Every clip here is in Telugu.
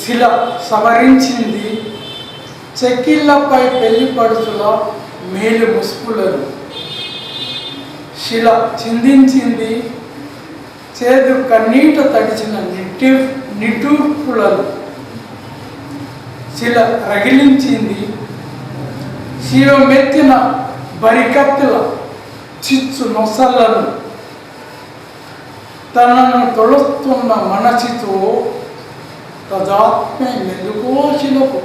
శిల సవరించింది చెక్కిళ్ళపై పెళ్లి పడుచుల మేలు ముసుపులను. శిల చిందించింది చేదు కన్నీట తడిచిన నిట్టూర్పులను. శిల రగిలించింది శివమెత్తిన బరికత్తుల చిచ్చు నొసలను. తనను తొలుస్తున్న మనసితో తదాత్మే మెదుకో శిలకు.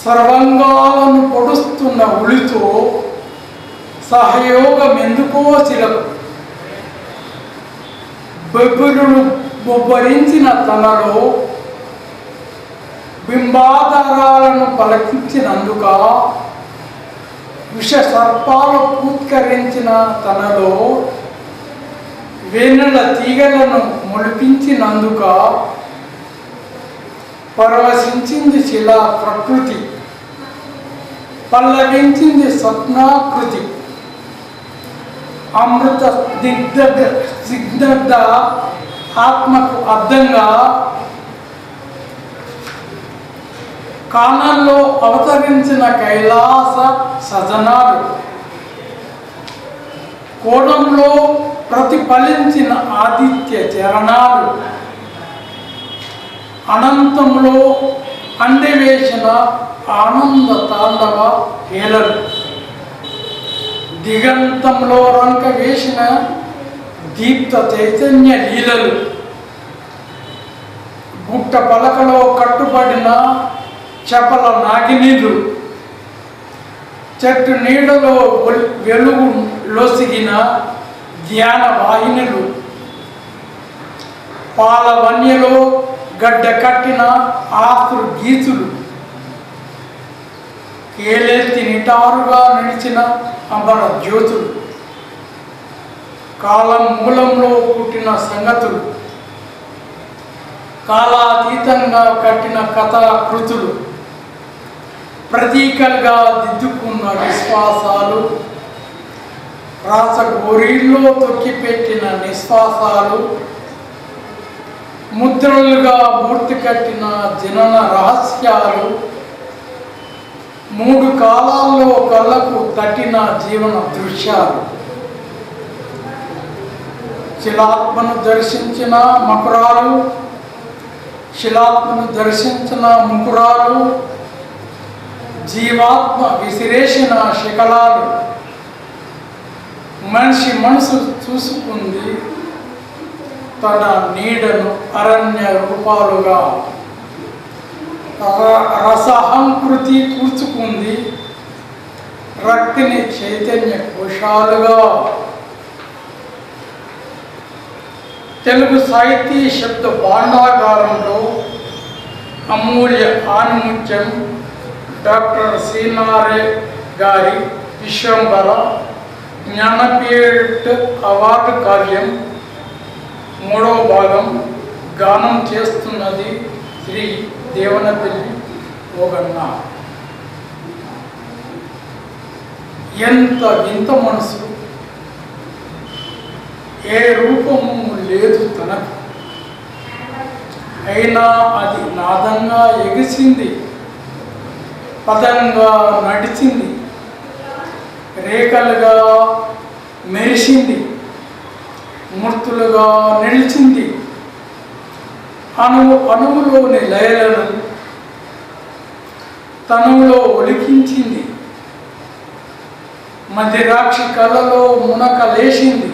సర్వంగాలను పొడుస్తున్న ఉలితో సహయోగం ఎందుకో శిలకు. బొబ్బరులు బొబ్బరించిన తనలో బింబాధారాలను పలకించినందుక. విష సర్పాలు పూత్కరించిన తనలో వేనెల తీగలను మొలిపించినందుక. పరవశించింది శిలా ప్రకృతి, పల్లవించింది స్వప్నాకృతి. అమృత సిగ్ధ ఆత్మకు అర్థంగా కానంలో అవతరించిన కైలాస సజనాలు. కోణంలో ప్రతిఫలించిన ఆదిత్య చరణాలు. అనంతంలో అండవేసిన ఆనంద తాండవ హేళలు. దిగంతంలో రంక వేసిన దీప్త చైతన్య లీలలు. గుట్ట పలకలో కట్టుబడిన చపల నాగినీలు. చెట్టు నీడలో వెలుగు లొసిగిన ధ్యాన వాహినులు. పాలవన్యలో గడ్డ కట్టిన ఆతృ గీతులు. కేలెత్తి నిటారుగా నడిచిన అమర జ్యోతులు. కాలం మూలంలో పుట్టిన సంగతులు. కాలాతీతంగా కట్టిన కథాకృతులు. ప్రతీకలుగా దిద్దుకున్న విశ్వాసాలు. రాసగోరీల్లో తొక్కిపెట్టిన నిశ్వాసాలు. ముద్రలుగా మూర్తి కట్టిన జనన రహస్యాలు. మూడు కాలాల్లో కళ్ళకు తట్టిన జీవన దృశ్యాలు. శిలాత్మను దర్శించిన మకురాలు. శిలాత్మను దర్శించిన ముకురాలు. జీవాత్మ విసిరేసిన శిఖలాలు. మనిషి మనసు చూసుకుంది తన నీడను అరణ్య రూపాలుగా. రసహంకృతి కూర్చుకుంది రక్తిని చైతన్య కోశాలుగా. తెలుగు సాహితీ శబ్ద భాండాగారంలో అమూల్య ఆణిముత్యం డాక్టర్ శ్రీనారే గారి విశ్వంబర జ్ఞానపీఠ అవార్డు కావ్యం 3వ భాగం గానం చేస్తున్నది శ్రీ దేవనపల్లి ఓగన్న. ఎంత వింత మనసు, ఏ రూపము లేదు తనకు. అయినా అది నాదంగా ఎగిసింది, పదంగా నడిచింది, రేఖలుగా మెరిసింది, మూర్తులుగా నిలిచింది. అణువులోని లయలను తనువులో ఒలికించింది. మధ్యరాక్షి కళ్ళలో మునకలేసింది.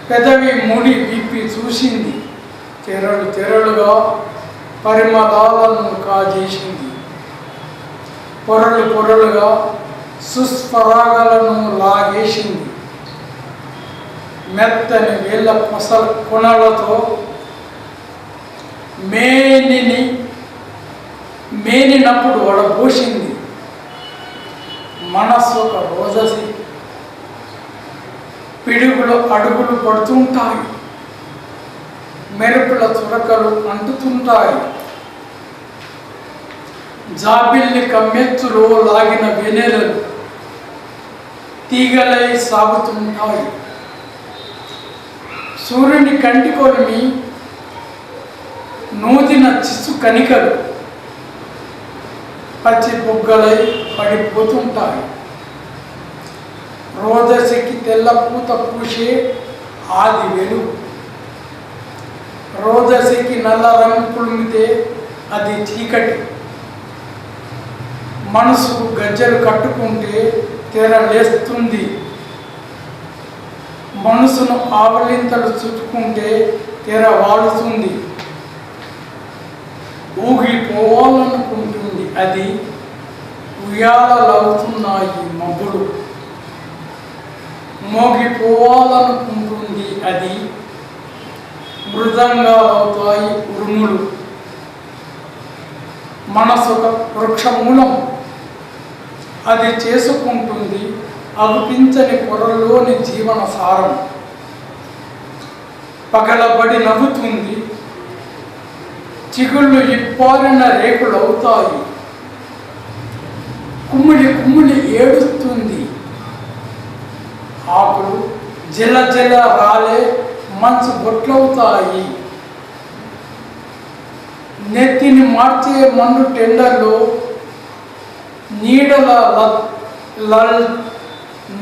పెదవి ముడి విప్పి చూసింది. తెరలు తెరలుగా పరిమళాలను కాజేసింది. పొరలు పొరలుగా సుస్పరాగలను లాగేసింది. మెత్తని వేళ్ళ కొనలతో మేనినప్పుడు వడబోసింది. మనస్సు ఒక రోజసి, పిడుగులు అడుగులు పడుతుంటాయి, మెరుపుల చురకలు అంటుతుంటాయి. జాబిల్లి కమ్మెత్తులో లాగిన వెనెలలు తీగలై సాగుతుంటాయి. సూర్యుని కంటి కొలిమి నూదిన చిసు కణికలు పచ్చి బుగ్గలై పడిపోతుంటాయి. రోదసికి తెల్ల పూత పూసే ఆది వెలుగు. రోదసికి నల్ల రంగు పులిమితే అది చీకటి. మనసుకు గజ్జలు కట్టుకుంటే తెర లేస్తుంది. మనసును ఆవలింతలు చుట్టుకుంటే తెర వాడుతుంది. ఊగిపోవాలనుకుంటుంది అది, ఉయ్యాలవుతున్నాయి మబ్బులు. మోగిపోవాలనుకుంటుంది అది, మృదంగాలవుతాయి ఉరుములు. మనసొక వృక్షమూలం, అది చేసుకుంటుంది అగుపించని పొరలోని జీవన సారం. పగలబడి నవ్వుతుంది, చిగుళ్ళు ఇప్పారిన రేకులవుతాయి. కుమ్మిడి కుమ్మిడి ఏడుస్తుంది, ఆకులు జల జల రాలే మంచు బొట్లవుతాయి. నెత్తిని మార్చే మండు టెండర్లో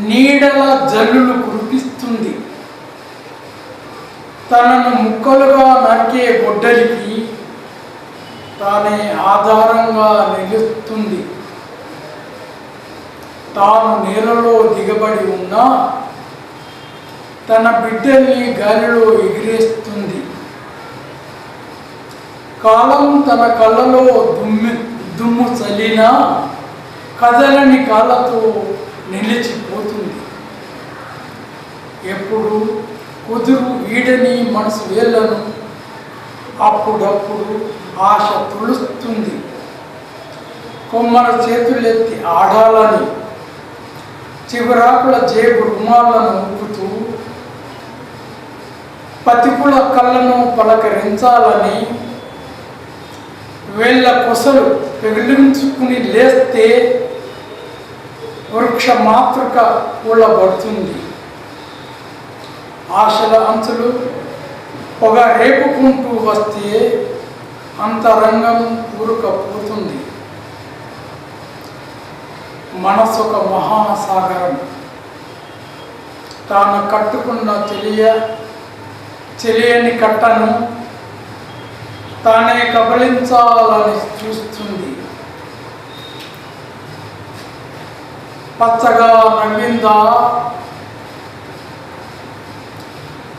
నీడల జల్లులు కురిపిస్తుంది. తనను ముక్కలుగా నరికే గొడ్డలికి తానే ఆధారంగా నిలుస్తుంది. తాను నేలలో దిగబడి ఉన్నా తన బిడ్డల్ని గాలిలో ఎగిరేస్తుంది. కాలం తన కళ్ళలో దుమ్ము చల్లినా కదలని కాళ్ళతో నిలిచిపోతుంది. ఎప్పుడు కుదురు వీడని మనసు వేళ్ళను అప్పుడప్పుడు ఆశ తులుస్తుంది. కొమ్మల చేతులెత్తి ఆడాలని, చిగురాకుల జేబు రుమాలను ఊపుతూ పతికుల కళ్ళను పలకరించాలని, వేళ్ళ కొసలు పెగిలించుకుని లేస్తే వృక్ష మాతృక కూలబడుతుంది. ఆశల అంచులు పొగ రేపుకుంటూ వస్తే అంతరంగం కూరుకపోతుంది. మనసొక మహాసాగరం, తాను కట్టుకున్న తెలియని కట్టను తానే కబలించాలని చూస్తుంది. పచ్చగా నవ్విందా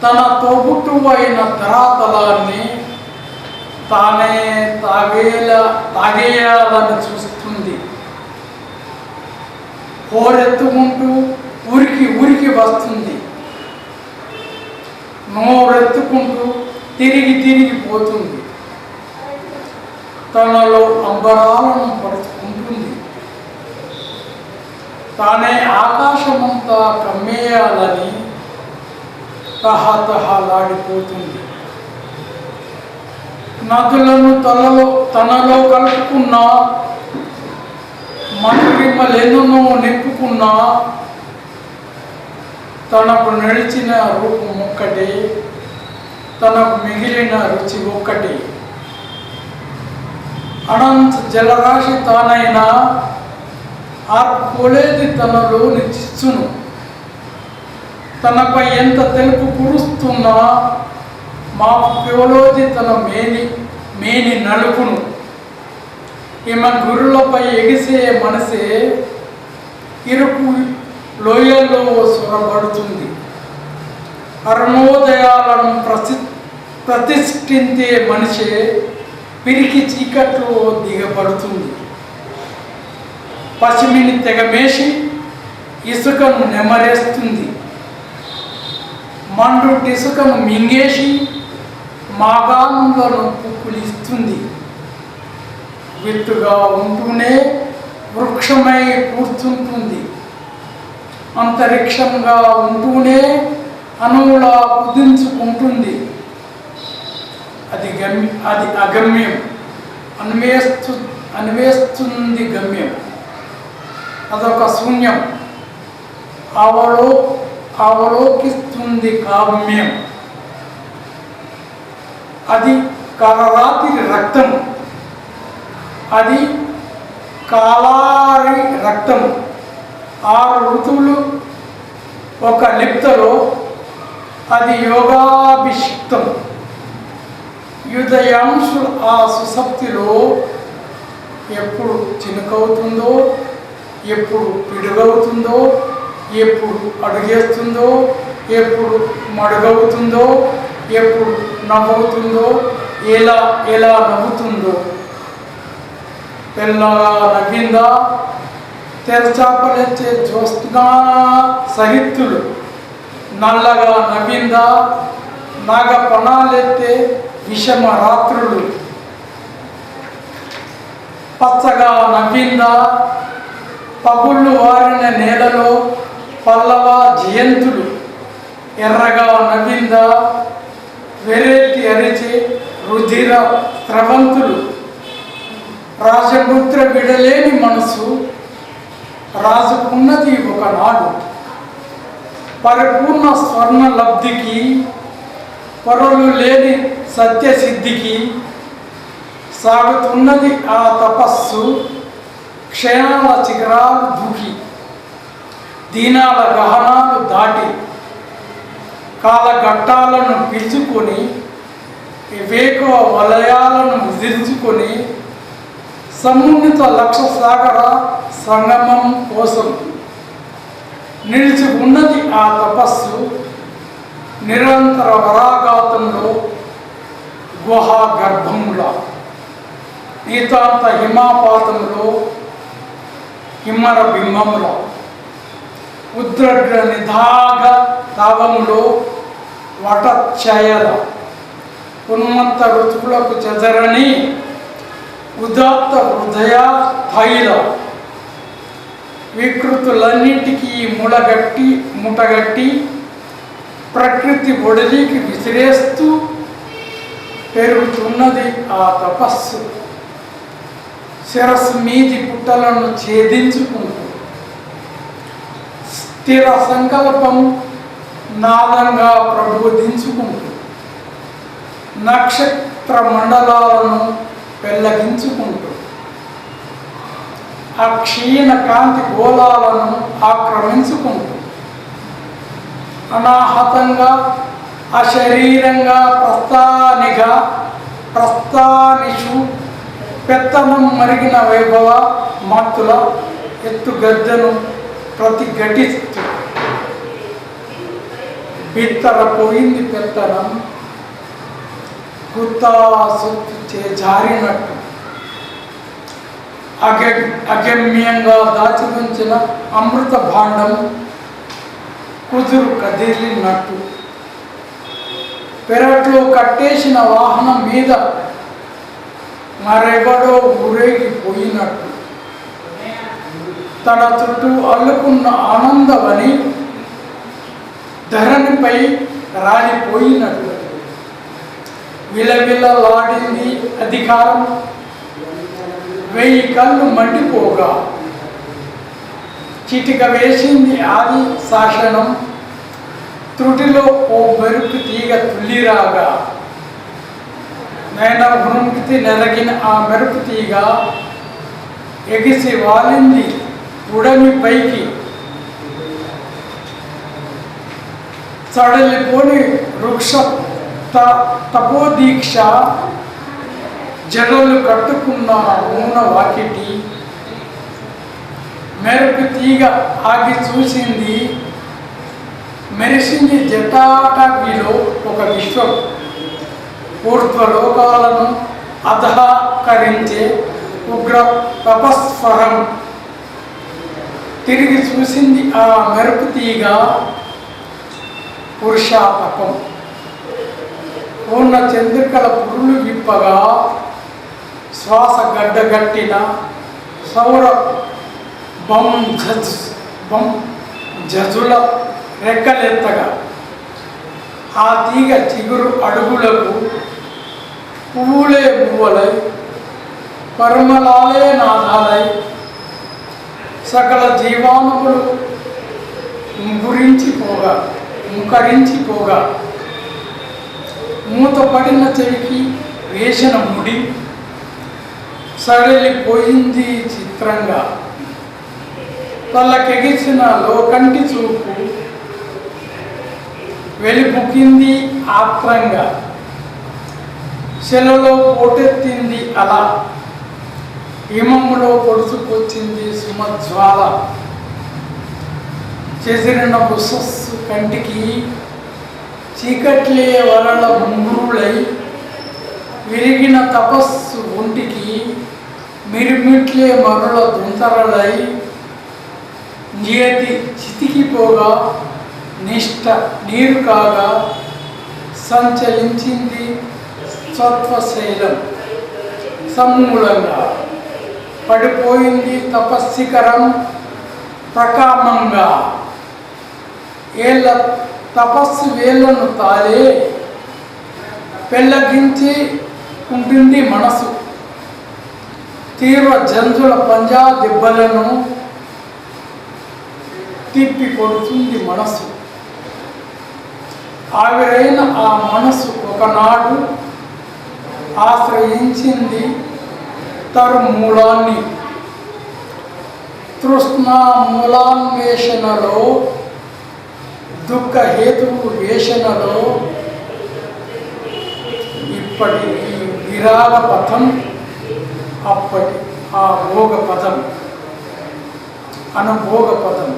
తన తోబుట్టువైన ధరాతలాన్ని తానే తాగేయాలని చూస్తుంది. హోరెత్తుకుంటూ ఊరికి ఊరికి వస్తుంది. నోరెత్తుకుంటూ తిరిగి తిరిగి పోతుంది. తనలో అంబరాలను పరుచుకుంటుంది. తానే ఆకాశమంతా కమ్మేయాలని తహతహలాడిపోతుంది. నదులను తనలో కలుపుకున్న మనురిమలెన్నో నింపుకున్న తనకు నడిచిన రూపం ఒక్కటే, తనకు మిగిలిన రుచి ఒక్కటే. అనంత జలరాశి తానైనా ఆర్పుకోలేది తనలోని చిచ్చును. తనపై ఎంత తెలుపు కురుస్తున్నా మా పివలోది తన మేని నలుపును. ఈమె గురులపై ఎగిసే మనసే ఇరుకు లోయల్లో సొరబడుతుంది. అరుణోదయాలను ప్రతిష్ఠించే మనిషే పిరికి చీకట్లో దిగబడుతుంది. పసిమిని తెగమేసి ఇసుకను నెమరేస్తుంది. మండుటిసుకను మింగేసి మాగానులను పుక్కులిస్తుంది. విత్తుగా ఉంటూనే వృక్షమై కూర్చుంటుంది. అంతరిక్షంగా ఉంటూనే అణువులా కుదించుకుంటుంది. అది అగమ్యం, అన్వేస్తుంది గమ్యం. అదొక శూన్యం, అవలోకిస్తుంది కామ్యం. అది కాలరాత్రి రక్తం, అది కాలారి రక్తం. 6 ఋతువులు ఒక లిప్తలో, అది యోగాభిషిక్తం. యుదయాంశులు ఆ సుసప్తిలో ఎప్పుడు చినుకవుతుందో, ఎప్పుడు పిడుగవుతుందో, ఎప్పుడు అడుగేస్తుందో, ఎప్పుడు మడుగవుతుందో, ఎప్పుడు నవ్వుతుందో, ఎలా ఎలా నవ్వుతుందో. తెల్లగా నవ్విందా తెరచాపలెచ్చే జ్యోత్స్నా సహిత్తులు, నల్లగా నవ్విందా నాగపణాలెత్తే విషమ రాత్రులు, పచ్చగా నవ్విందా పగుళ్ళు వారిన నేలలో పల్లవ జయంతులు, ఎర్రగా నవ్విందా వెరెత్తి అరిచే రుధిర స్రవంతులు. రాజముద్ర విడలేని మనసు రాజుకున్నది ఒకనాడు, పరిపూర్ణ స్వర్ణ లబ్ధికి పొరలు లేని సత్యసిద్ధికి సాగుతున్నది ఆ తపస్సు. క్షణాల శిఖరాలు దూకి, దీనాల గహనాలు దాటి, కాలఘట్టాలను పిలుచుకొని, వివేక వలయాలను విధించుకొని, సమున్నత లక్ష్య సాగర సంగమం కోసం నిలిచి ఉన్నది ఆ తపస్సు. నిరంతర వరాఘాతంలో గుహా గర్భంలో, నీతాంత హిమాపాతంలో హిమర బింబంలో, ఉద్రగ్ర నిధాగ తావంలో వటఛాయల, ఉన్మంత ఋతువులకు చెదరని ఉదాత్త హృదయ స్థాయిల, వికృతులన్నిటికీ ముటగట్టి ప్రకృతి ఒడిలికి విసిరేస్తూ పెరుగుతున్నది ఆ తపస్సు. శిరస్సు మీది పుట్టలను ఛేదించుకుంటూ, స్థిర సంకల్పం నాదంగా ప్రబోధించుకుంటూ, నక్షత్ర మండలాలను పెళ్ళగించుకుంటూ, ఆ క్షీణ కాంతి గోళాలను ఆక్రమించుకుంటూ, అనాహతంగా అశరీరంగా ప్రస్థానిషు పెత్తనం మరిగిన వైభవ మాతుల ఎత్తుగద్దెను ప్రతిఘటిస్తూ, బిత్తరపోయింది పెత్తనం గుత్తా సొత్తు చేజారినట్టు, అగమ్యంగా దాచి ఉంచిన అమృత భాండం కుదురు కదిలినట్టు, పెరట్లో కట్టేసిన వాహనం మీద మరెవడో ఊరేగిపోయినట్టు, తన చుట్టూ అల్లుకున్న ఆనందమని ధరణిపై రాలిపోయినట్టు, విలవిలలాడింది అధికారం. 1000 కళ్ళు మండిపోగా చిటిక వేసింది ఆది శాసనం. త్రుటిలో ఓ మెరుపు తీగ తుల్లిరాగా, నైనా భృంక్తి నెరగిన ఆ మెరుపు తీగ ఎగిసి వాలింది ఉడమి పైకి. సడలిపోని వృక్ష తపోదీక్ష, జడలు కట్టుకున్న ఊన వాకిటి, మెరుపు తీగ ఆగి చూసింది. మెరిసింది జటాటవిలో ఒక విశ్వం, ఊర్ధ్వలోకాలను అధకరించే ఉగ్ర తపస్వరం. తిరిగి చూసింది ఆ మెరుపు తీగ పురుషాతపం. పూర్ణ చంద్రికల పురులు విప్పగా, శ్వాస గడ్డగట్టిన సౌర జజుల రెక్కలెత్తగా, ఆ తీగ చిగురు అడుగులకు పువ్వులే పువ్వులై, పరిమళాలే నాదాలై, సకల జీవాణువులు ముకరించిపోగా, మూతపడిన చెవికి వేసిన ముడి సడలిపోయింది చిత్రంగా. తలకెగిసిన లోకంటి చూపు వెలిపుకింది ఆత్రంగా. శిలలో పోటెత్తింది అలా, హిమములో పొడుచుకొచ్చింది సుమజ్వాల. చెదిరిన బుసస్సు కంటికి చీకట్లే వలల ముంగురులై, విరిగిన తపస్సు ఒంటికి మిరుమిట్లే మరుల దుంతరలై, నియతి చితికిపోగా నిష్ట నీరు కాగా సంచలించింది సత్వశైలం. సమూలంగా పడిపోయింది తపస్సికరం ప్రకామంగా. ఏళ్ళ తపస్సు వేళ్లను తాలే పెళ్ళగించి ఉంటుంది మనసు. తీవ్ర జంతువుల పంజా దెబ్బలను తిప్పి కొడుతుంది మనసు. ఆవిరైన ఆ మనసు ఒకనాడు ఆశ్రయించింది తరుమూలాన్ని. తృష్ణా మూలాన్వేషణలో, దుఃఖ హేతువు వేషణలో ఇప్పటి ఈ విరాగ పథం, అప్పటి ఆ భోగ పదం, అనుభోగ పదం.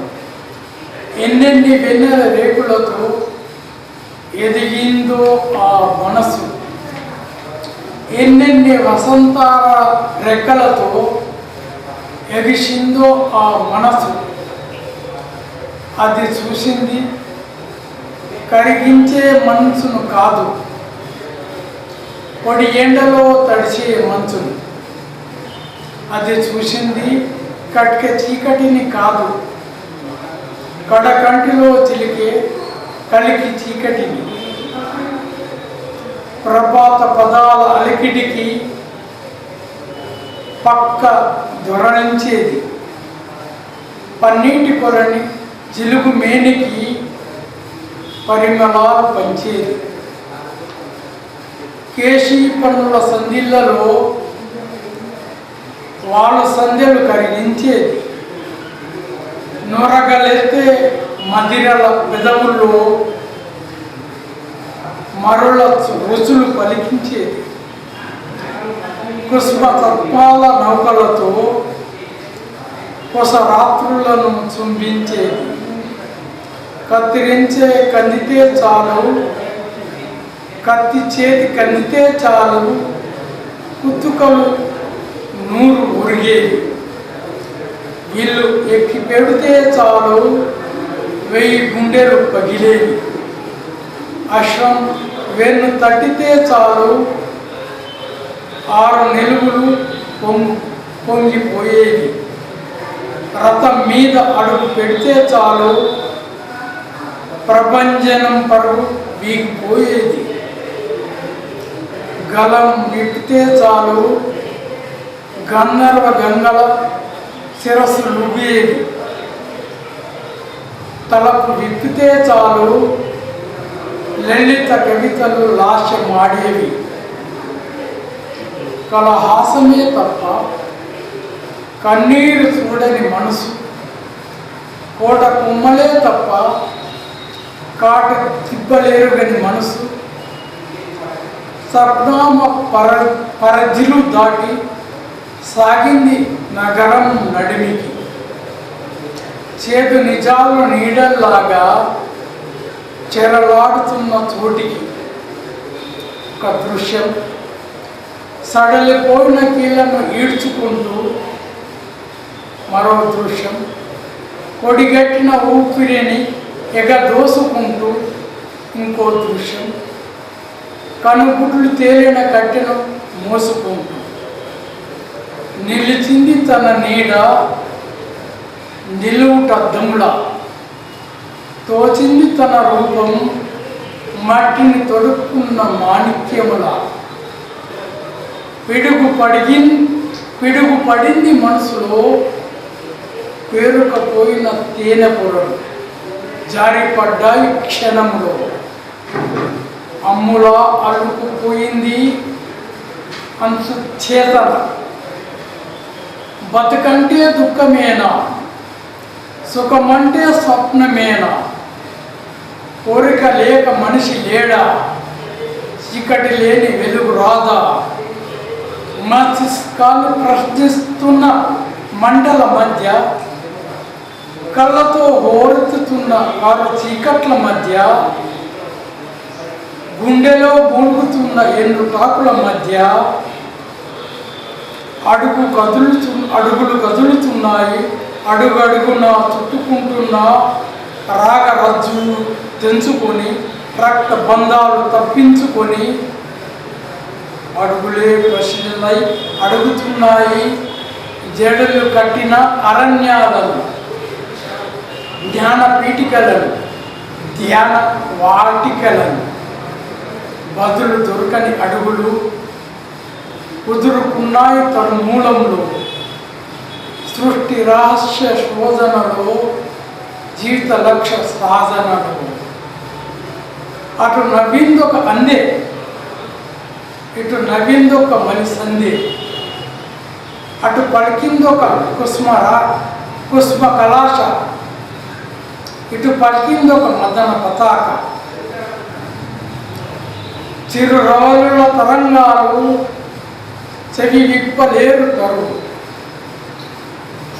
ఎన్నెన్ని వెన్నెల రేకులతో ఎదిగిందో ఆ మనసు, ఎన్నెన్ని వసంతాల రెక్కలతో ఎగిసిందో ఆ మనసు. అది చూసింది కరిగించే మనసును కాదు, పొడి ఎండలో తడిచే మంచును. అది చూసింది కట్క చీకటిని కాదు, కడకంటిలో చిలికే కలికి చీకటిని. ప్రభాత పదాల అలికిడికి పక్క దొరలించేది, పన్నీటి కొరని జిలుగు మేనికి పరిమళాలు పంచేది. కేశీ పన్నుల సంధిళ్లలో వాళ్ళ సంధ్యలు కరిగించేది. నొరగలెత్తే మదిరల పెదవుల్లో మరుల రుచులు పలికించేది. కుష్మతత్వాల నౌకలతో కొస రాత్రులను చుంబించేది. కత్తిరించే కందితే చాలు, కత్తి చేతి కందితే చాలు, కుత్తుకలు నూరు ఉరిగేది. ఇల్లు ఎక్కి పెడితే చాలు, 1000 గుండెలు పగిలేవి. అశ్వం వెన్ను తట్టితే చాలు, 6 నిలువులు పొంగిపోయేది. రథం మీద అడుగు పెడితే చాలు, ప్రభంజనం పరుగు వీగిపోయేది. గలం విప్పితే చాలు, గంధర్వ గంగల శిరస్సు లుగేది. తలకు విప్పితే చాలు, లలిత కవితలు లాస్యమాడేవి. కలహాసమే తప్ప కన్నీరు చూడని మనసు, కోట కుమ్మలే తప్ప కాట తిప్పలేరుగని మనసు. సర్నామ పరజిలు దాటి సాగింది నగరం నడిమికి. చేదు నిజాలు నీడల్లాగా చెరలాడుతున్న చోటికి ఒక దృశ్యం. సడలిపోయిన కీళ్లను ఈడ్చుకుంటూ మరో దృశ్యం. కొడిగట్టిన ఊపిరిని ఎగదోసుకుంటూ ఇంకో దృశ్యం. కనుగుడ్లు తేలిన కట్టెను మోసుకుంటూ నిలిచింది తన నీడ నిలువుటద్దములా. తోచింది తన రూపం మట్టిని తొడుక్కున్న మాణిక్యములా. పిడుగు పడింది మనసులో, పేరుకపోయిన తేనె పొరలు జారిపడ్డాయి క్షణములో. అమ్ములా అల్లుకుపోయింది అంచుచేతన బతుకంటే దుఃఖమేనా, సుఖమంటే స్వప్నమేనా, కోరిక లేక మనిషి లేడా, చీకటి లేని వెలుగు రాదా, మస్తిష్కాలు ప్రశ్నిస్తున్న మంటల మధ్య, కళ్ళతో హోరెత్తుతున్న వారు చీకట్ల మధ్య, గుండెలో బూలుగుతున్న ఎండుటాకుల మధ్య అడుగులు కదులుతున్నాయి. అడుగడుగున చుట్టుకుంటున్న రాగరజ్జు తెంచుకొని, రక్త బంధాలు తప్పించుకొని అడుగులే ప్రశ్నలై అడుగుతున్నాయి. జడలు కట్టిన అరణ్యాలను, జ్ఞాన పీఠికలను, ధ్యాన వాటికలను, బదులు దొరకని అడుగులు కుదురుకున్నాయి తను మూలంలో. సృష్టి రహస్య శోధనలో, జీవిత లక్ష్య సాధనలో. అటు నవ్విందొక అందే, ఇటు నవ్విందొక మలిసందే. అటు పలికిందొక కుస్మ కలాశ, ఇటు పలికిందొక మదన పతాక. చిరు రవలుల తరంగాలు చెవి విప్పలేరు తరు.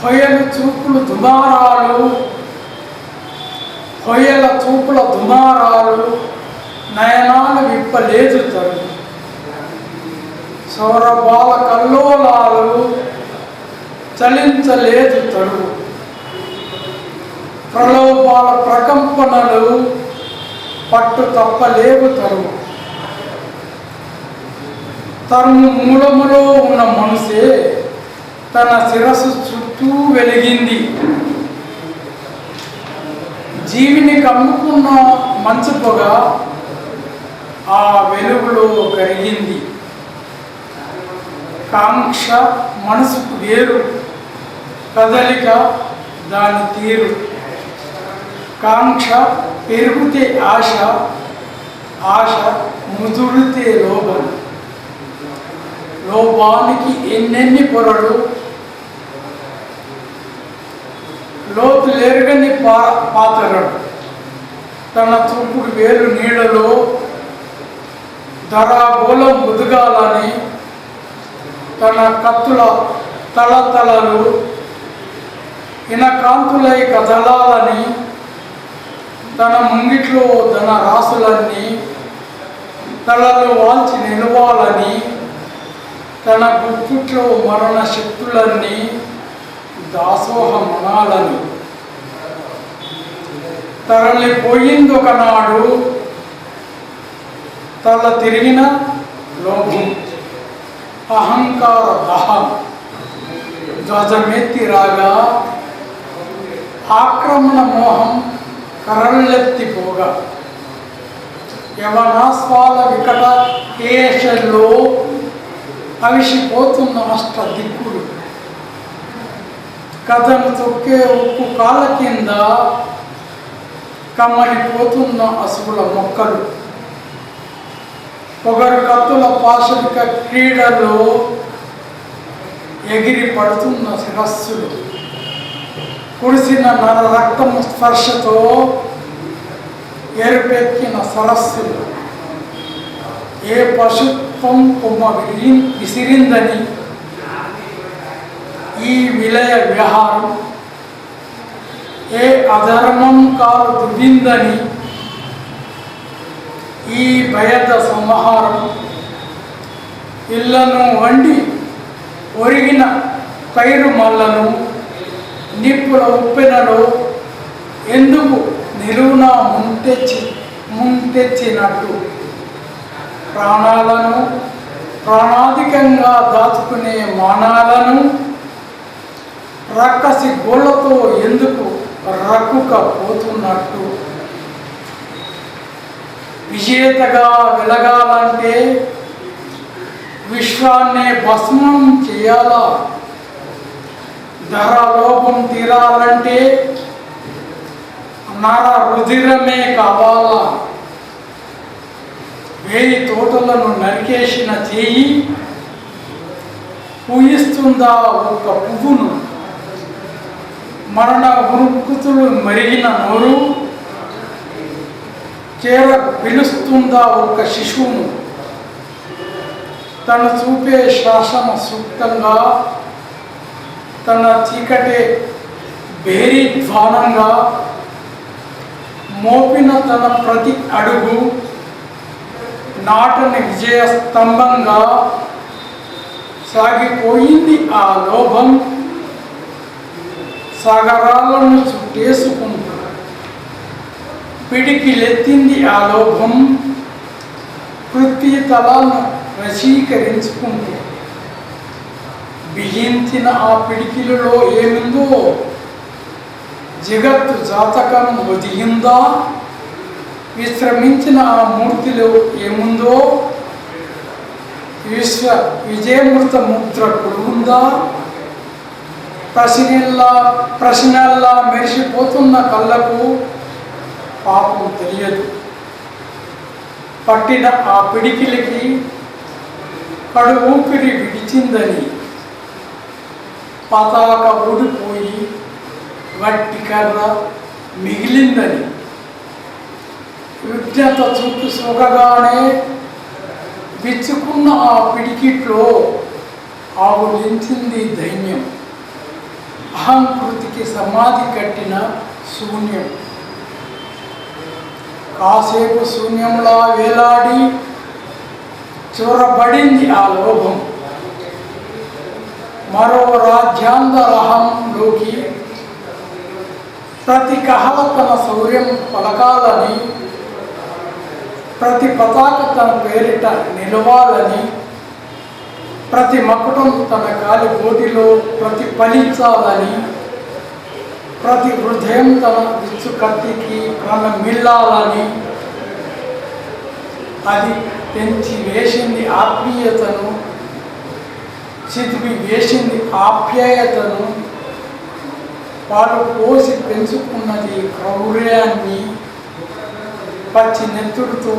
హొయల చూపుల దుమారాలు నయనాలు విప్పలేదు తరు. సౌరభాల కల్లోలాలు చలించలేదు తరు. ప్రలోభాల ప్రకంపనలు పట్టు తప్పలేవు తరు. తరుము మూలములో ఉన్న మనసే తన శిరస్సు చుట్టూ వెలిగింది. జీవిని కమ్ముకున్న మంచు పొగ ఆ వెలుగులో కరిగింది. కాంక్ష మనసుకు వేరు, కదలిక దాని తీరు. కాంక్ష పెరుగుతే ఆశ, ఆశ ముదుడితే లోభం. లోపానికి ఎన్నెన్ని పొరలు, లోతు లేరుగని పాతరడు. తన చూపుడు వేలు నీళ్ళలో ధరాగోళం ముదుగాలని, తన కత్తుల తలతలలు ఇనకాంతులై కదలాలని, తన ముంగిట్లో ధన రాసులన్నీ తలలు వాల్చి నిలవాలని, తన గుప్పిట్లో మరణ శక్తులన్నీ దాసోహమనాలని. తరలిపోయిందొకనాడు తల తిరిగిన లోభం, అహంకార దహం ధ్వజమెత్తి రాగా, ఆక్రమణ మోహం కరళ్ళెత్తిపోగా. యవనాస్వాల వికట కేశల్లో అవిసిపోతున్న అష్ట దిక్కులు, కథను తొక్కే ఉప్పు కాళ్ళ కింద కమ్మలిపోతున్న అసుగుల మొక్కలు, పొగరు కత్తుల పాశవిక క్రీడలో ఎగిరి పడుతున్న శిరస్సులు, కుడిసిన నర రక్తము స్పర్శతో ఎరుపెక్కిన సరస్సులు, ఏ పశుత్వం కొమ్మ విసిరిందని ఈ విలయ విహారం, ఏ అధర్మం కాలు దువ్విందని ఈ భయద సంహారం. ఇళ్లను వండి ఒరిగిన పైరు మల్లను నిప్పుల ఉప్పెనలో ఎందుకు నిలువున ముంతెచ్చినట్టు, ప్రాణాలను ప్రాణాధికంగా దాచుకునే మానాలను రక్కసి గోళ్లతో ఎందుకు రక్కుకపోతున్నట్టు. విజేతగా వెలగాలంటే విశ్వాన్నే భస్మం చేయాలా, ధరలోపం తీరాలంటే నర రుధిరమే కావాలా. 1000 తోటలను నరికేసిన చేయి పూయిస్తుందా ఒక పువ్వును, మరణ ఉరుకుతులు మరిగిన నోరు చేర పిలుస్తుందా ఒక శిశువును, తను చూపే శ్వాసన సూక్తంగా, తన చీకటే బేరీ ధ్వానంగా, మోపిన తన ప్రతి అడుగు నాటని విజయ స్తంభంగా సాగిపోయింది ఆ లోభం. సాగరాలను చుట్టేసుకుంటూ పిడికిలెత్తింది ఆ లోభం. పృథ్వీ తలాలను వశీకరించుకుంటూ బిగించిన ఆ పిడికిలలో ఏముందో, జగత్తు జాతకం ఒదిగిందా, విశ్రమించిన ఆ మూర్తిలో ఏముందో, విశ్వ విజయమృత ముద్ర కొడుకుందా, ప్రశ్నల్లా మెరిసిపోతున్న కళ్ళకు పాపం తెలియదు. పట్టిన ఆ పిడికిలికి కడు ఊపిరి విడిచిందని, పతాక ఊడిపోయి వట్టి కర్ర మిగిలిందని, విజ్ఞత చూపు సోగగానే విచ్చుకున్న ఆ పిడికిట్లో ఆవులించింది దైన్యం. అహంకృతికి సమాధి కట్టిన శూన్యం. కాసేపు శూన్యంలా వేలాడి చొరబడింది ఆ లోభం. మరో రాజ్యాంగరహంలోకి ప్రతి కహల తన శౌర్యం పలకాలని, ప్రతి పతాక తన పేరిట నిలవాలని, ప్రతి మకుటం తన కాలి గోటిలో ప్రతిఫలించాలని, ప్రతి హృదయం తన విచ్చు కత్తికి ప్రణమిల్లాలని, అది పెంచి వేసింది ఆత్మీయతను, చితికి వేసింది ఆప్యాయతను, పాలు పోసి పెంచుకున్నది క్రౌర్యాన్ని, పచ్చి నెత్తుడితో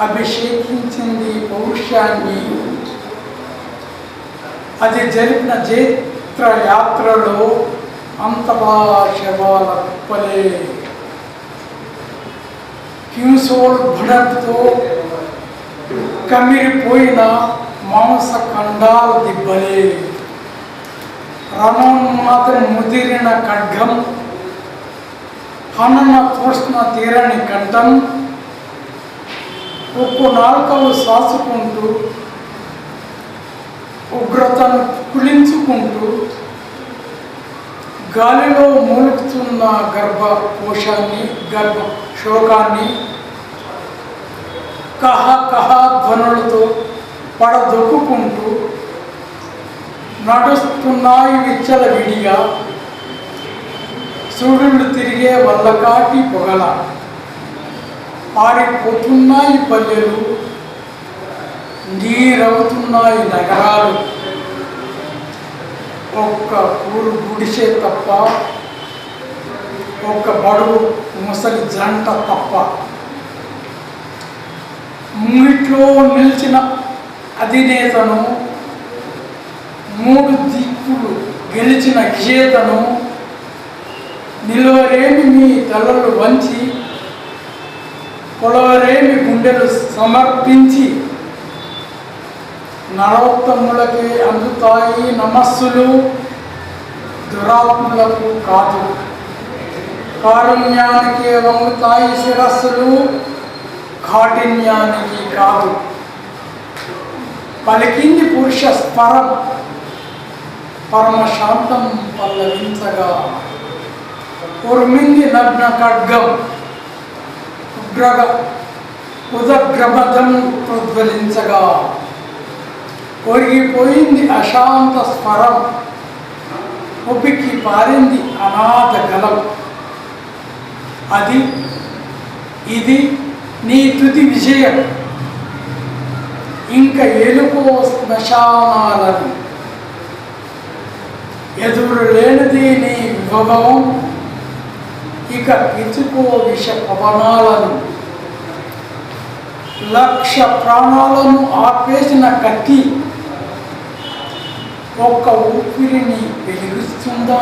అభిషేకించింది పౌరుషాన్ని. అది జరిపిన జైత్ర యాత్రలో అంతలా శవాల కుప్పలే, కింసోల్ భడతో కమిరిపోయిన మాంస ఖండాల దిబ్బలే, రణోన్మాదం ముదిరిన ఖడ్గం, హనన తోష్ణ తీరని కంఠం, ఒక్కో నాలుకలు శ్వాసుకుంటూ ఉగ్రతను కులించుకుంటూ గాలిలో మూలుగుతున్న గర్భ శోకాన్ని కహ కహ ధ్వనులతో పడదొక్కుంటూ నడుస్తున్నాయి విచ్చల విడిగా, సూర్యుడు తిరిగే వల్లకాటి పొగల, పారిపోతున్నాయి పల్లెలు, నీరవుతున్నాయి నగరాలు. ఒక్క ఊరు గుడిసే తప్ప, ఒక్క బడుగు ముసలి జంట తప్ప, ముంగిట్లో నిలిచిన అధినేతను, మూడు దిక్కులు గెలిచిన విజేతను, నిలువరేమి మీ తలలు వంచి కొలవరేమి గుండెలు సమర్పించి, నరోత్తములకే అందుతాయి నమస్సులు, దురాత్ములకు కాదు. కారుణ్యానికి వంగుతాయి శిరస్సులు, కాఠిన్యానికి కాదు. పలికింది పురుష స్వరం పరమశాంతం పల్లవించగా, ఉర్మింది నగ్న ఖడ్గం ఉదగ్రమదం ప్రజ్వలించగా, ఒరిగిపోయింది అశాంత స్వరం, ఉపికి పారింది అనాథ గలం. అది ఇది నీ తుది విజయం, ఇంక ఏలుకో శ్మశానాలను, ఎదురు లేనిది నీ విభవం, ఇక ఇచుకో విష పవనాలను. లక్ష ప్రాణాలను ఆపేసిన కత్తి ఒక్క ఊపిరిని వెలిగిస్తుందా?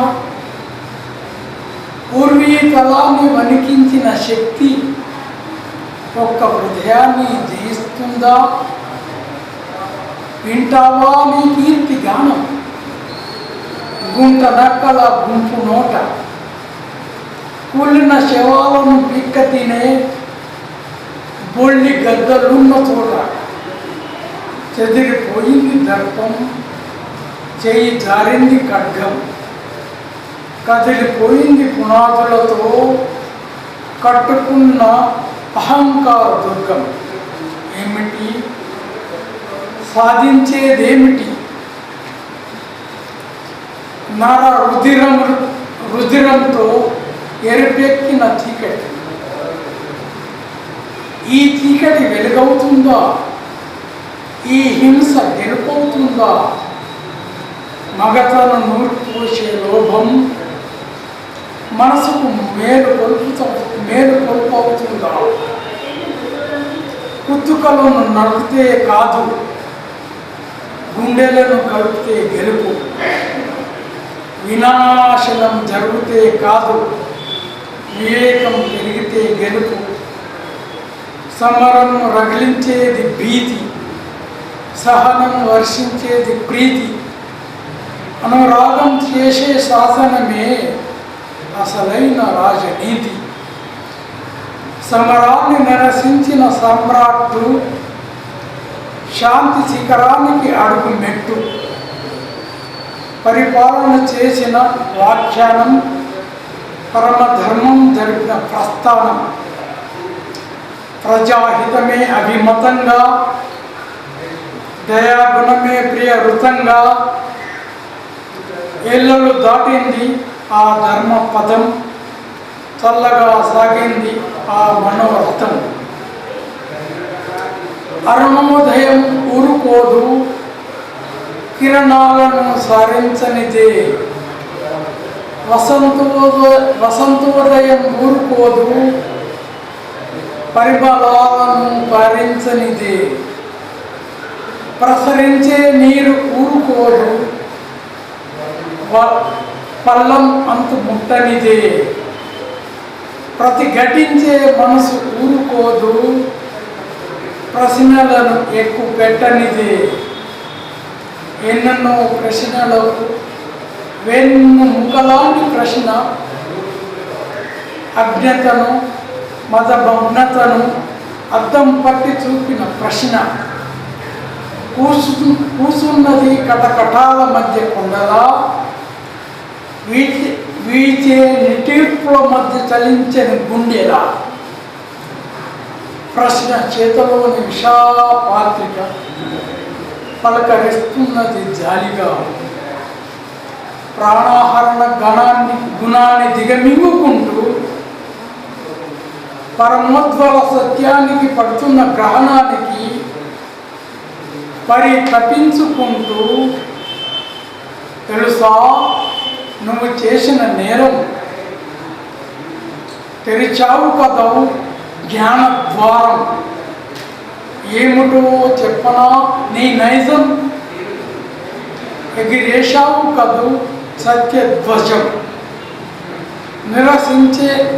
పూర్వీతలాన్ని వణికించిన శక్తి ఒక్క హృదయాన్ని జయిస్తుందా? వింటావా నీ కీర్తి గానం గుంట నక్కల గుంపు నోట, కూలిన శవాలను పిక్క తినే బొల్లి గద్దలున్న చోట. చెదిరిపోయింది దర్పం, చేయి జారింది ఖడ్గం, కదిలిపోయింది పునాదులతో కట్టుకున్న అహంకార దుర్గం. ఏమిటి సాధించేదేమిటి? నర రుధిరంతో ఎరుపెక్కిన చీకటి. ఈ చీకటి వెలుగవుతుందా? ఈ హింస గెలుపవుతుందా? మగతను నూర్పోసే లోభం మనసుకు మేలు కొలుపవుతుందా? కుతుకలను నడిపితే కాదు, గుండెలను కలిపితే గెలుపు. వినాశనం జరిగితే కాదు, వివేకం పెరిగితే గెలుపు. సమరం రగిలించేది భీతి, సహనం వర్షించేది ప్రీతి. అనురాగం చేసే శాసనమే అసలైన రాజనీతి. సమరాన్ని నిరసించిన సమ్రాట్టు శాంతి శిఖరానికి అడుగు మెట్టు. పరిపాలన చేసిన వ్యాఖ్యానం, పరమధర్మం జరిపిన ప్రస్థానం. ప్రజాహితమే అభిమతంగా, దయాగుణమే ప్రియ ఋతంగా. ఏళ్ళలు దాటింది ఆ ధర్మ పదం, చల్లగా సాగింది ఆ మనోరథం. అరుణోదయం ఊరుకోదు, కిరణాలను సారించనిదే. వసంతోదయం ఊరుకోదు, పరిమళాలను పారించనిదే. ప్రసరించే నీరు ఊరుకోదు, పల్లం అంతు ముట్టనిదే. ప్రతిఘటించే మనసు ఊరుకోదు, ప్రశ్నలను ఎక్కువ పెట్టనిదే. ఎన్నెన్నో ప్రశ్నలకు వెన్ను ముక్కలాంటి ప్రశ్న, అజ్ఞతను మదభగ్నతను అద్దం పట్టి చూపిన ప్రశ్న. కూసున్నది కటకటాల మధ్య కొండలా, వీచే నిటీర్పుల మధ్య చలించని గుండెలా. ప్రశ్న చేతలోని విశాల పాత్రిక పలకరిస్తున్నది జాలిగా. ప్రాణాహరణ గుణాన్ని దిగమింగుకుంటూ పరమోద్వల సత్యానికి పడుతున్న గ్రహణానికి పరితపించుకుంటూ, తెలుసా నువ్వు చేసిన నేరం, తెరిచావు కదవు జ్ఞాన ద్వారం. ఏమిటో చెప్పనా నీ నైజం, ఎగిరేశావు కదూ సత్యధ్వజం.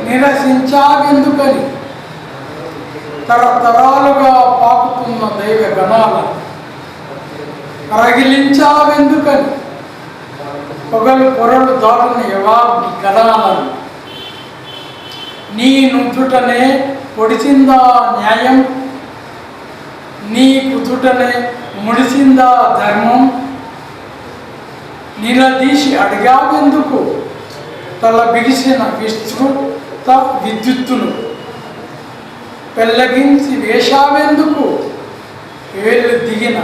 నిరసించావెందుకని తరతరాలుగా పాకుతున్న దైవ గణాల. రగిలించావెందుకని పొరలు దాటిన యవాగ్ని గణాలను. నీ నుదుటనే పొడిచిందా న్యాయం, నీ కుదుటనే ముడిసిందా ధర్మం. నిలదీసి అడిగావెందుకు తల బిగిసిన విస్తృత విద్యుత్తును. పెళ్ళగించి వేశావెందుకు వేళ్ళు దిగిన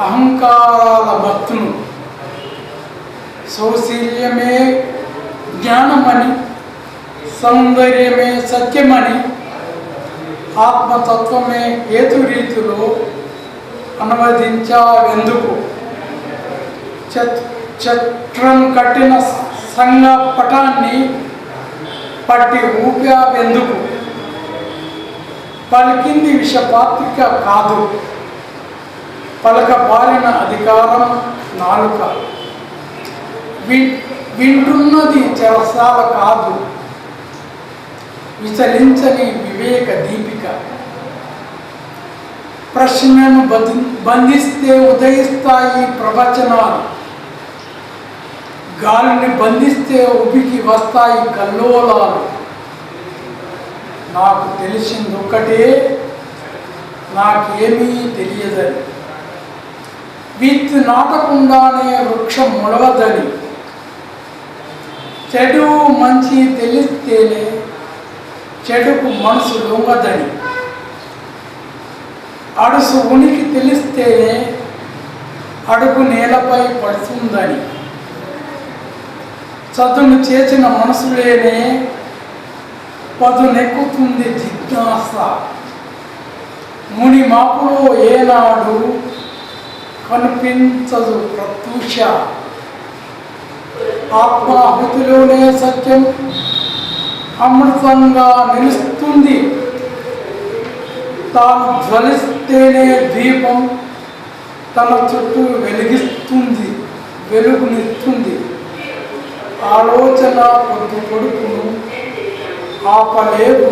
అహంకారాల భక్తును. సౌశీల్యమే జ్ఞానమని, సౌందర్యమే సత్యమని, ఆత్మతత్వమే హేతురీతిలో అనువదించావెందుకు. చట్రం కట్టిన సంఘ పటాన్ని పట్టి ఊపావెందుకు. పలికింది విషపాత్రిక కాదు, పలకబాలిన అధికారం నాలుక. వింటున్నది చెరసాల కాదు, విచలించని వివేక దీపిక. ప్రశ్నను బంధిస్తే ఉదయిస్తాయి ప్రవచనాలు, గాలిని బంధిస్తే ఉబికి వస్తాయి కల్లోలాలు. నాకు తెలిసింది ఒక్కటే, నాకేమీ తెలియదని. విత్తు నాటకుండానే వృక్షం మొలవదని. చెడు మంచి తెలిస్తేనే చెడుకు మనసు లొంగదని. అడుసు ఉనికి తెలిస్తేనే అడుగు నేలపై పడుతుందని. చదును చేసిన మనసులేనే పదునెక్కుతుంది జిజ్ఞాస. ముని మాపులో ఏనాడు కనిపించదు ప్రత్యూష. ఆత్మాహుతిలోనే సత్యం అమృతంగా నిలుస్తుంది. తాను జ్వలిస్తేనే దీపం తన చుట్టూ వెలుగునిస్తుంది. ఆలోచన పొడుపును ఆపలేవు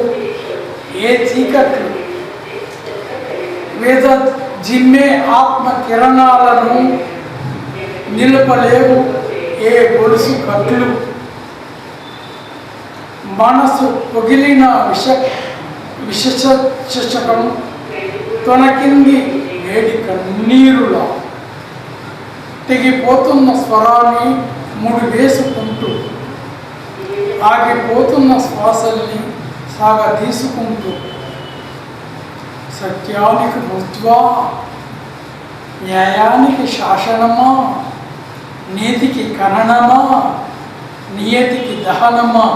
ఏ చీకట్లు. వేద జిమ్మే ఆత్మ కిరణాలను నిలపలేవు ఏ గొలుసు కట్లు. మనసు పొగిలిన విశేషకం తొనకింది వేడి కన్నీరులా. తెగిపోతున్న స్వరాన్ని ముడి వేసుకుంటూ, ఆగిపోతున్న శ్వాసల్ని సాగదీసుకుంటూ. సత్యానికి రుజ్వా, న్యాయానికి శాసనమా, నీతికి ఖననమా, నియతికి దహనమా.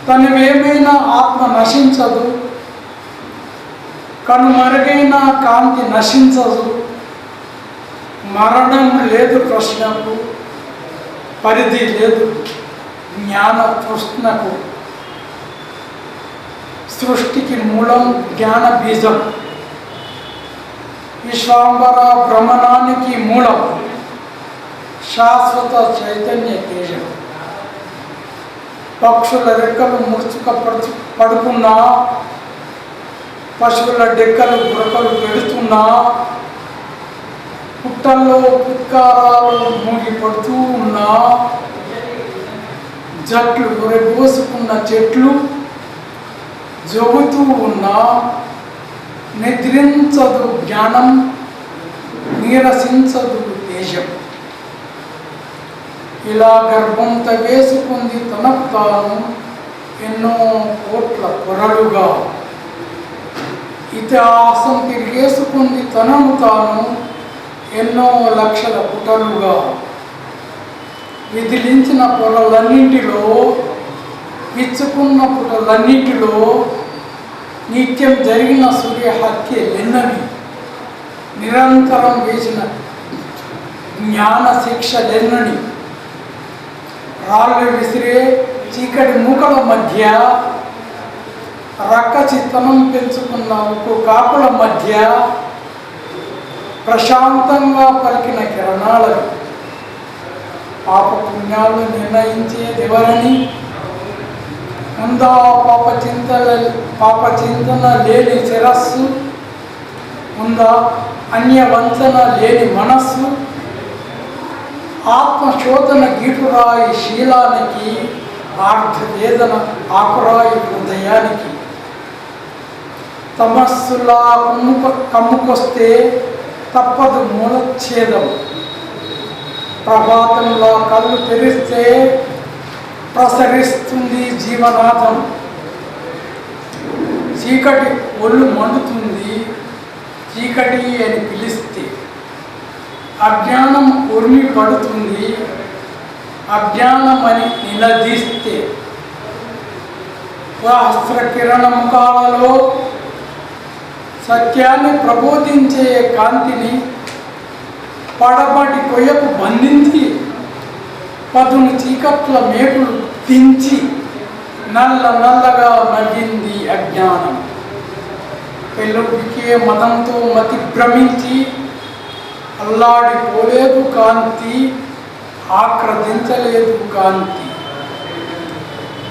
తనువేమైనా ఆత్మ నశించదు, కనుమరుగైన కాంతి నశించదు. మరణం లేదు ప్రశ్నకు, పరిధి లేదు జ్ఞాన తృష్ణకు. సృష్టికి మూలం జ్ఞాన బీజం, విశ్వాంబర భ్రమణానికి మూలం శాశ్వత చైతన్య తేజం. పక్షుల రెక్కలు ముడుచుక పడుకున్నా, పశువుల డెక్కలు గురకలు పెడుతున్నా, పుట్టల్లో పుత్కారాలు మూగి పడుతూ ఉన్నా, జట్లు గురబోసుకున్న చెట్లు జోగుతూ ఉన్నా, నిద్రించదు జ్ఞానం, నీరసించదు తేజం. ఇలా గర్భంత వేసుకుంది తనకు తాను ఎన్నో కోట్ల పొరలుగా. ఇతిహాసం తిరిగేసుకుంది తనను తాను ఎన్నో లక్షల పుటలుగా. విదిలించిన పొరలన్నింటిలో, విచ్చుకున్న పుటలన్నింటిలో నిత్యం జరిగిన సూర్య హత్యలెన్నవి, నిరంతరం వేసిన జ్ఞాన శిక్షలెన్నని. రాళ్ళు విసిరే చీకటి మూకల మధ్య, రక్క చిత్తనం పెంచుకున్న ఉప్పు కాకుల మధ్య ప్రశాంతంగా పలికిన కిరణాలను. పాప పుణ్యాలు నిర్ణయించేదెవరని ఉందా పాప చింతన లేని శిరస్సు, ఉందా అన్యవంచన లేని మనస్సు. ఆత్మశోధన గీటురాయి శీలానికి, ఆర్ధవేదన ఆకురాయి హృదయానికి. తమస్సులా కమ్ముకొస్తే తప్పదు మూలఛేదం. ప్రభాతంలో కళ్ళు తెరిస్తే ప్రసరిస్తుంది జీవనాథం. చీకటి ఒళ్ళు మండుతుంది చీకటి అని పిలిస్తే. అజ్ఞానం ఉర్మి పడుతుంది అజ్ఞానమని నిలదీస్తే. సహస్ర కిరణ ముఖాలలో సత్యాన్ని ప్రబోధించే కాంతిని పడబడి కొయ్యకు బంధించి, పదును చీకట్ల మేకులు దించి నల్లగా నవ్వింది అజ్ఞానం. పెళ్ళుడికే మతంతో మతి భ్రమించి అల్లాడిపోలేదు కాంతి. ఆక్రదించలేదు కాంతి.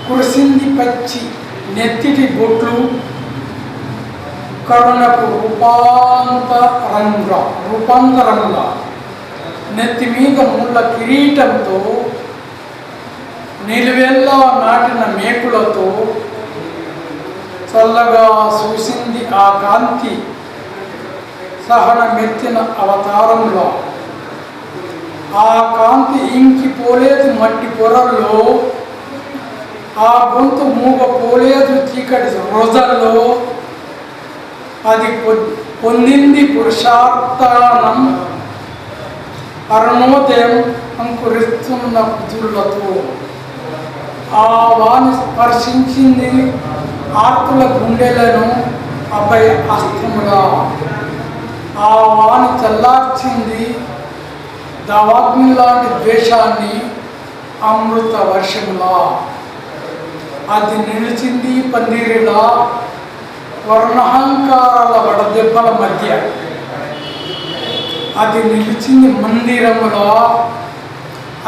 కురిసింది పచ్చి నెత్తిటి బొట్లు, కరుణకు రూపాంతరంగా నెత్తి మీద ముళ్ళ కిరీటంతో, నిలువెల్లా నాటిన మేకులతో చల్లగా చూసింది ఆ కాంతి. సహన మెత్తిన అవతారంలో ఆ కాంతి ఇంకిపోలేదు మట్టి పొరల్లో, ఆ గొంతు మూగపోలేదు చీకటి రోజల్లో. అది పొందింది పురుషార్థానం అరుణోదయం అంకురిస్తున్న కుదుళ్లతో. ఆ వాణి స్పర్శించింది ఆర్తుల గుండెలను అభయ అస్త్రములా. ఆ వాణి చల్లార్చింది దవాగ్ని లాంటి ద్వేషాన్ని అమృత వర్షములా. అది నిలిచింది పందిరిలా వర్ణహంకారాల వడదెబ్బల మధ్య. అది నిలిచింది మందిరములా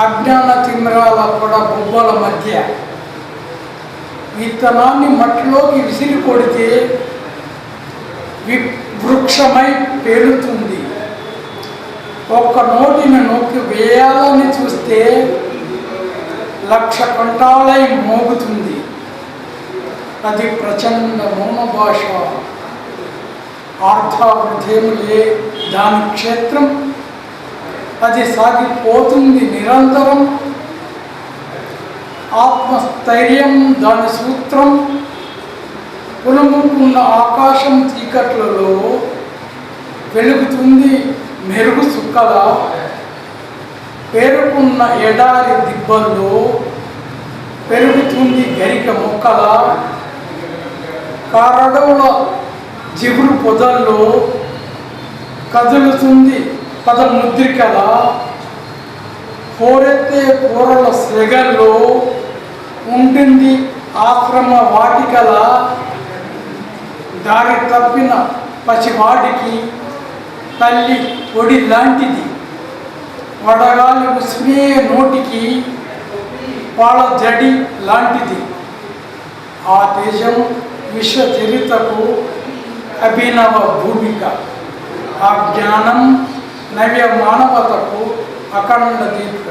అజ్ఞాన తిమిరాల కూడా బొబ్బల మధ్య. విత్తనాన్ని మట్టిలోకి విసిరి కొడితే వృక్షమై పేలుతుంది. ఒక్క నోటిని నొక్కి వేయాలని చూస్తే 1,00,000 కంఠాలై మోగుతుంది. అది ప్రచండ మౌన భాష, అర్థావృతేములే దాని క్షేత్రం. అది సాగిపోతుంది నిరంతరం. ఆత్మస్థైర్యం దాని సూత్రం. పులుముకున్న ఆకాశం చీకట్లలో వెలుగుతుంది మెరుగు సుక్కల. పేరుకున్న ఎడారి దిబ్బల్లో పెరుగుతుంది గరిక మొక్కల. కారడవుల జిగురు పొదల్లో కదులుతుంది పదముద్రికల. పోరెత్తే కూరల సెగల్లో ఉంటుంది ఆశ్రమ వాటికల. దారి తప్పిన పసివాడికి తల్లి ఒడి లాంటిది. వడగాలి ఉస్మే నోటికి పాల జడి లాంటిది. ఆ దేశం విశ్వ చరిత్రకు అభినవ భూమిక. ఆ జ్ఞానం నవ్య మానవతకు అఖండ దీపిక.